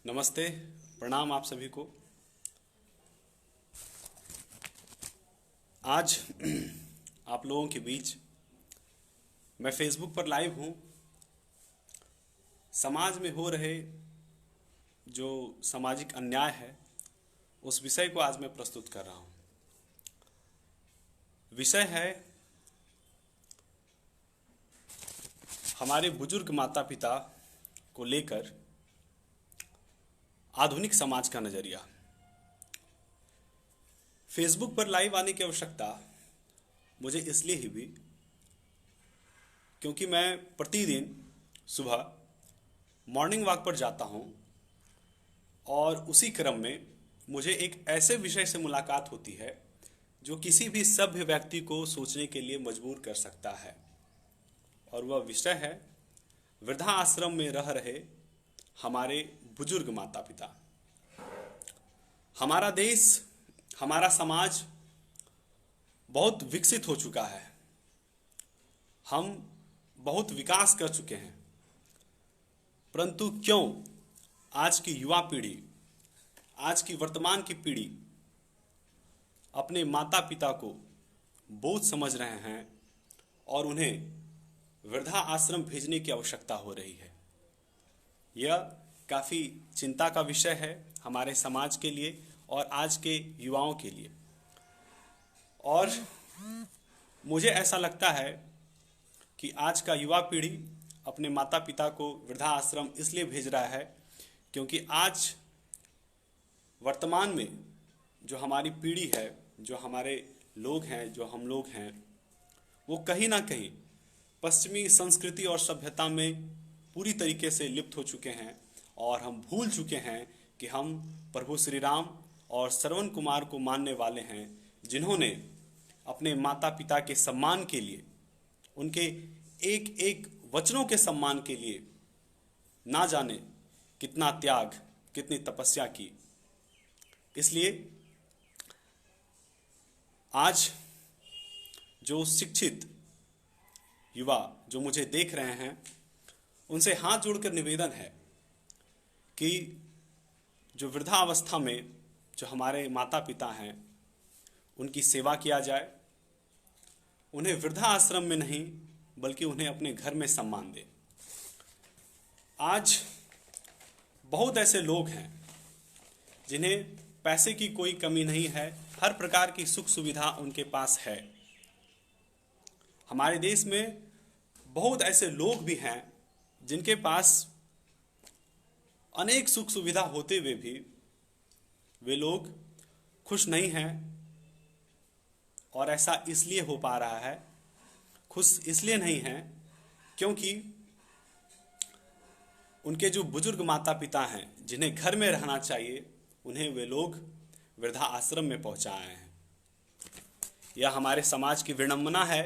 नमस्ते, प्रणाम आप सभी को। आज आप लोगों के बीच मैं फेसबुक पर लाइव हूँ। समाज में हो रहे जो सामाजिक अन्याय है उस विषय को आज मैं प्रस्तुत कर रहा हूँ। विषय है हमारे बुजुर्ग माता पिता को लेकर आधुनिक समाज का नजरिया। फेसबुक पर लाइव आने की आवश्यकता मुझे इसलिए ही भी क्योंकि मैं प्रतिदिन सुबह मॉर्निंग वॉक पर जाता हूं और उसी क्रम में मुझे एक ऐसे विषय से मुलाकात होती है जो किसी भी सभ्य व्यक्ति को सोचने के लिए मजबूर कर सकता है, और वह विषय है वृद्धा आश्रम में रह रहे हमारे बुजुर्ग माता पिता। हमारा देश, हमारा समाज बहुत विकसित हो चुका है। हम बहुत विकास कर चुके हैं, परंतु क्यों आज की युवा पीढ़ी, आज की वर्तमान की पीढ़ी अपने माता पिता को बोझ समझ रहे हैं और उन्हें वृद्धा आश्रम भेजने की आवश्यकता हो रही है। यह काफ़ी चिंता का विषय है हमारे समाज के लिए और आज के युवाओं के लिए। और मुझे ऐसा लगता है कि आज का युवा पीढ़ी अपने माता पिता को वृद्धा आश्रम इसलिए भेज रहा है क्योंकि आज वर्तमान में जो हमारी पीढ़ी है, जो हमारे लोग हैं, जो हम लोग हैं, वो कहीं ना कहीं पश्चिमी संस्कृति और सभ्यता में पूरी तरीके से लिप्त हो चुके हैं और हम भूल चुके हैं कि हम प्रभु श्री राम और श्रवण कुमार को मानने वाले हैं, जिन्होंने अपने माता पिता के सम्मान के लिए, उनके एक एक वचनों के सम्मान के लिए ना जाने कितना त्याग, कितनी तपस्या की। इसलिए आज जो शिक्षित युवा जो मुझे देख रहे हैं, उनसे हाथ जोड़कर निवेदन है कि जो वृद्धावस्था में जो हमारे माता पिता हैं उनकी सेवा किया जाए। उन्हें वृद्धा आश्रम में नहीं बल्कि उन्हें अपने घर में सम्मान दे। आज बहुत ऐसे लोग हैं जिन्हें पैसे की कोई कमी नहीं है, हर प्रकार की सुख सुविधा उनके पास है। हमारे देश में बहुत ऐसे लोग भी हैं जिनके पास अनेक सुख सुविधा होते हुए भी वे लोग खुश नहीं हैं। और ऐसा इसलिए हो पा रहा है, खुश इसलिए नहीं हैं क्योंकि उनके जो बुजुर्ग माता पिता हैं जिन्हें घर में रहना चाहिए, उन्हें वे लोग वृद्धा आश्रम में पहुंचाए हैं। यह हमारे समाज की विडंबना है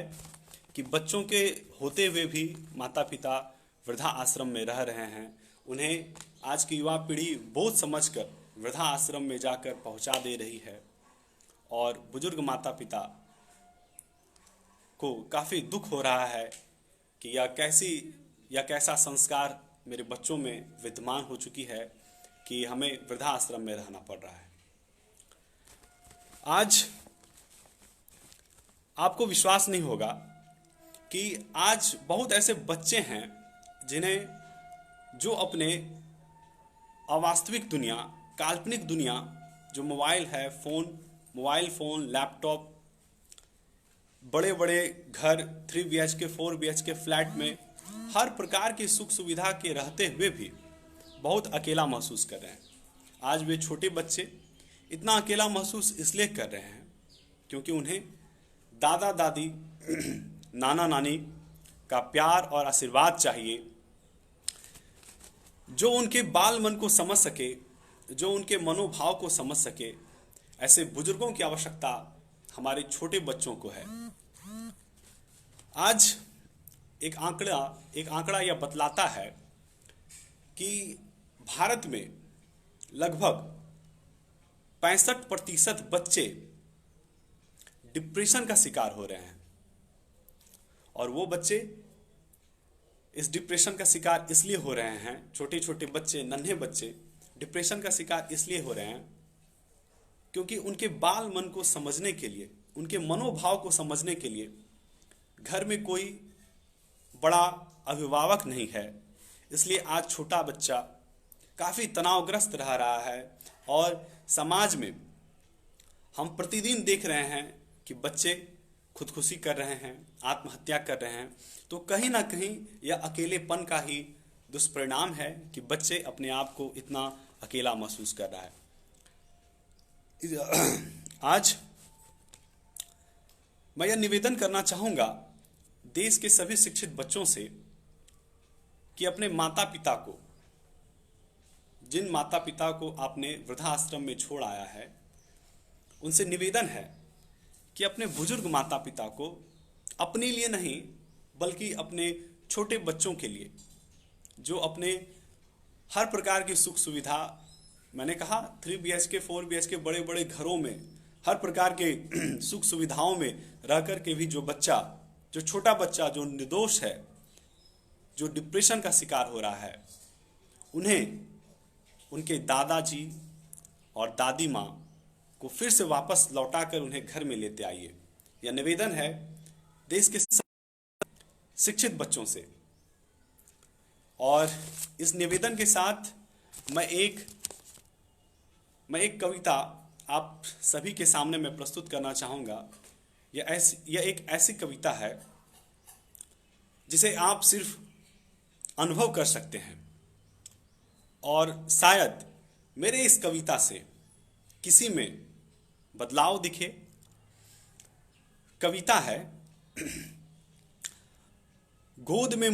कि बच्चों के होते हुए भी माता पिता वृद्धा आश्रम में रह रहे हैं। उन्हें आज की युवा पीढ़ी बोझ समझकर वृद्धा आश्रम में जाकर पहुंचा दे रही है और बुजुर्ग माता पिता को काफ़ी दुख हो रहा है कि यह कैसा संस्कार मेरे बच्चों में विद्यमान हो चुकी है कि हमें वृद्धा आश्रम में रहना पड़ रहा है। आज आपको विश्वास नहीं होगा कि आज बहुत ऐसे बच्चे हैं जिन्हें जो अपने अवास्तविक दुनिया, काल्पनिक दुनिया जो मोबाइल है, मोबाइल फ़ोन, लैपटॉप, बड़े बड़े घर, 3 BHK 4 BHK फ्लैट में हर प्रकार की सुख सुविधा के रहते हुए भी बहुत अकेला महसूस कर रहे हैं। आज वे छोटे बच्चे इतना अकेला महसूस इसलिए कर रहे हैं क्योंकि उन्हें दादा दादी नाना नानी का प्यार और आशीर्वाद चाहिए, जो उनके बाल मन को समझ सके, जो उनके मनोभाव को समझ सके। ऐसे बुजुर्गों की आवश्यकता हमारे छोटे बच्चों को है। आज एक आंकड़ा यह बतलाता है कि भारत में लगभग 65% बच्चे डिप्रेशन का शिकार हो रहे हैं और वो बच्चे इस डिप्रेशन का शिकार इसलिए हो रहे हैं, छोटे छोटे बच्चे, नन्हे बच्चे, डिप्रेशन का शिकार इसलिए हो रहे हैं क्योंकि उनके बाल मन को समझने के लिए, उनके मनोभाव को समझने के लिए घर में कोई बड़ा अभिभावक नहीं है। इसलिए आज छोटा बच्चा काफ़ी तनावग्रस्त रह रहा है और समाज में हम प्रतिदिन देख रहे हैं कि बच्चे खुदकुशी कर रहे हैं, आत्महत्या कर रहे हैं। तो कहीं ना कहीं यह अकेलेपन का ही दुष्परिणाम है कि बच्चे अपने आप को इतना अकेला महसूस कर रहा है। आज मैं यह निवेदन करना चाहूँगा देश के सभी शिक्षित बच्चों से कि अपने माता पिता को, जिन माता पिता को आपने वृद्धाश्रम में छोड़ आया है, उनसे निवेदन है कि अपने बुजुर्ग माता पिता को अपने लिए नहीं बल्कि अपने छोटे बच्चों के लिए, जो अपने हर प्रकार की सुख सुविधा, मैंने कहा 3 BHK 4 BHK बड़े बड़े घरों में हर प्रकार के सुख सुविधाओं में रह कर के भी जो बच्चा, जो छोटा बच्चा जो निर्दोष है, जो डिप्रेशन का शिकार हो रहा है, उन्हें उनके दादाजी और दादी माँ को फिर से वापस लौटाकर उन्हें घर में लेते आइए। यह निवेदन है देश के शिक्षित बच्चों से। और इस निवेदन के साथ मैं एक कविता आप सभी के सामने मैं प्रस्तुत करना चाहूँगा। यह एक ऐसी कविता है जिसे आप सिर्फ अनुभव कर सकते हैं और शायद मेरे इस कविता से किसी में बदलाव दिखे। कविता है, गोद में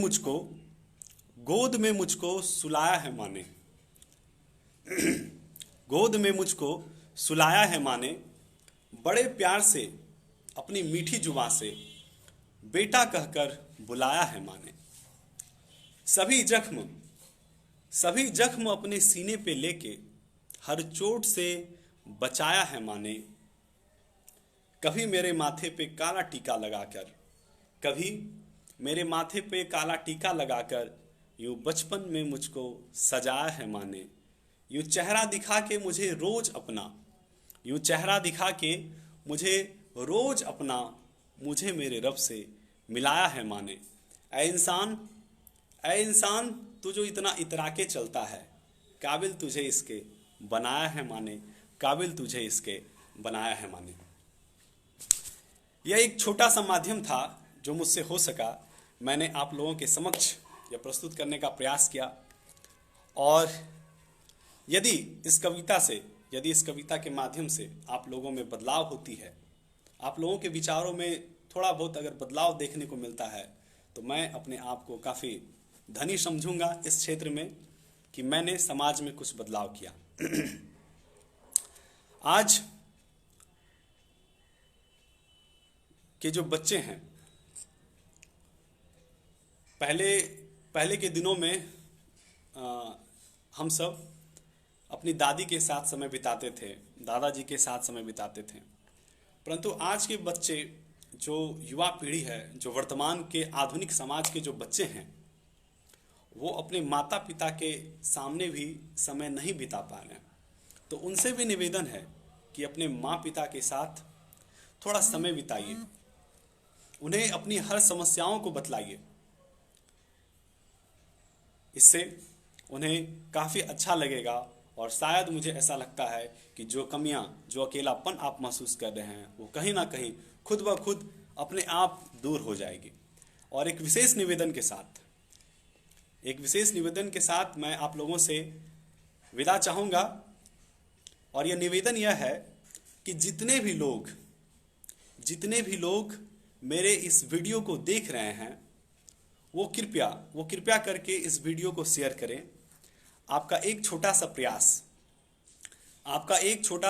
मुझको सुलाया है माँ ने, गोद में मुझको सुलाया है माँ ने, बड़े प्यार से अपनी मीठी जुबां से बेटा कहकर बुलाया है माँ ने। सभी जख्म अपने सीने पे लेके हर चोट से बचाया है माँ ने। कभी मेरे माथे पे काला टीका लगाकर, कभी मेरे माथे पे काला टीका लगाकर यूं बचपन में मुझको सजाया है माँ ने। यूं चेहरा दिखा के मुझे रोज अपना, यूं चेहरा दिखा के मुझे रोज अपना, मुझे मेरे रब से मिलाया है माँ ने। ऐ इंसान तू जो इतना इतरा के चलता है, काबिल तुझे इसके बनाया है माँ ने, काबिल तुझे इसके बनाया है माँ ने। यह एक छोटा सा माध्यम था जो मुझसे हो सका। मैंने आप लोगों के समक्ष यह प्रस्तुत करने का प्रयास किया। और यदि इस कविता के माध्यम से आप लोगों में बदलाव होती है, आप लोगों के विचारों में थोड़ा बहुत अगर बदलाव देखने को मिलता है, तो मैं अपने आप को काफ़ी धनी समझूंगा इस क्षेत्र में कि मैंने समाज में कुछ बदलाव किया। आज के जो बच्चे हैं, पहले के दिनों में हम सब अपनी दादी के साथ समय बिताते थे, दादाजी के साथ समय बिताते थे। परंतु आज के बच्चे, जो युवा पीढ़ी है, जो वर्तमान के आधुनिक समाज के जो बच्चे हैं, वो अपने माता पिता के सामने भी समय नहीं बिता पा रहे हैं। तो उनसे भी निवेदन है कि अपने माँ पिता के साथ थोड़ा समय बिताइए, उन्हें अपनी हर समस्याओं को बतलाइए। इससे उन्हें काफ़ी अच्छा लगेगा और शायद मुझे ऐसा लगता है कि जो कमियां, जो अकेलापन आप महसूस कर रहे हैं, वो कहीं ना कहीं खुद ब खुद अपने आप दूर हो जाएगी। और एक विशेष निवेदन के साथ मैं आप लोगों से विदा चाहूँगा। और यह निवेदन यह है कि जितने भी लोग मेरे इस वीडियो को देख रहे हैं, वो कृपया करके इस वीडियो को शेयर करें। आपका एक छोटा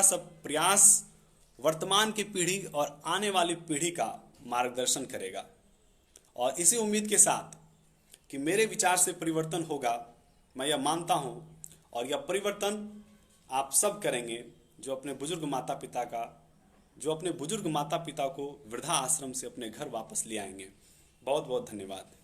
सा प्रयास वर्तमान की पीढ़ी और आने वाली पीढ़ी का मार्गदर्शन करेगा। और इसी उम्मीद के साथ कि मेरे विचार से परिवर्तन होगा, मैं यह मानता हूँ, और यह परिवर्तन आप सब करेंगे जो अपने बुजुर्ग माता पिता को वृद्धा आश्रम से अपने घर वापस ले आएंगे। बहुत बहुत धन्यवाद।